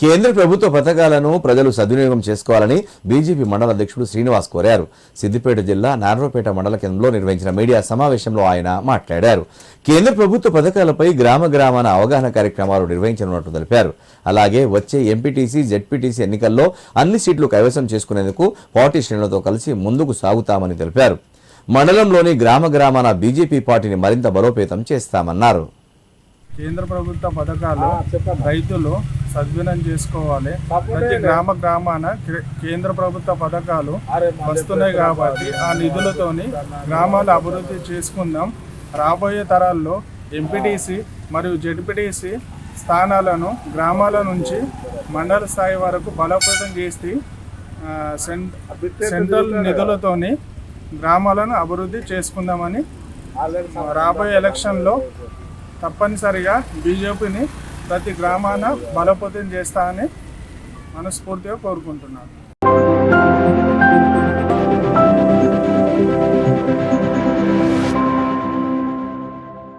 కేంద్ర ప్రభుత్వ పథకాలను ప్రజలు సద్వినియోగం చేసుకోవాలని బీజేపీ మండల అధ్యక్షుడు శ్రీనివాస్ కోరారు. సిద్దిపేట జిల్లా నార్రోపేట మండల కేంద్రంలో నిర్వహించిన మీడియా సమావేశంలో ఆయన మాట్లాడారు. కేంద్ర ప్రభుత్వ పథకాలపై గ్రామాన అవగాహన కార్యక్రమాలు నిర్వహించనున్నట్టు తెలిపారు. అలాగే వచ్చే ఎంపీటీసీ, జెడ్పీటీసీ ఎన్నికల్లో అన్ని సీట్లు కైవసం చేసుకునేందుకు పార్టీ శ్రేణులతో కలిసి ముందుకు సాగుతామని తెలిపారు. మండలంలోని గ్రామాన బీజేపీ పార్టీని మరింత బలోపేతం చేస్తామన్నారు. కేంద్ర ప్రభుత్వ పథకాలు రైతులు సద్వినియోగం చేసుకోవాలి. ప్రతి గ్రామాన కేంద్ర ప్రభుత్వ పథకాలు వస్తున్నాయి కాబట్టి ఆ నిధులతోని గ్రామాలు అభివృద్ధి చేసుకుందాం. రాబోయే తరాల్లో ఎంపీటీసీ మరియు జెడ్పీటీసీ స్థానాలను గ్రామాల నుంచి మండల స్థాయి వరకు బలోపేతం చేసి సెంట్రల్ నిధులతోని గ్రామాలను అభివృద్ధి చేసుకుందామని రాబోయే ఎలక్షన్లో తప్పనిసరిగా బీజేపీని ప్రతి గ్రామాన బలోపేతం చేస్తానని మనస్ఫూర్తిగా కోరుకుంటున్నాను.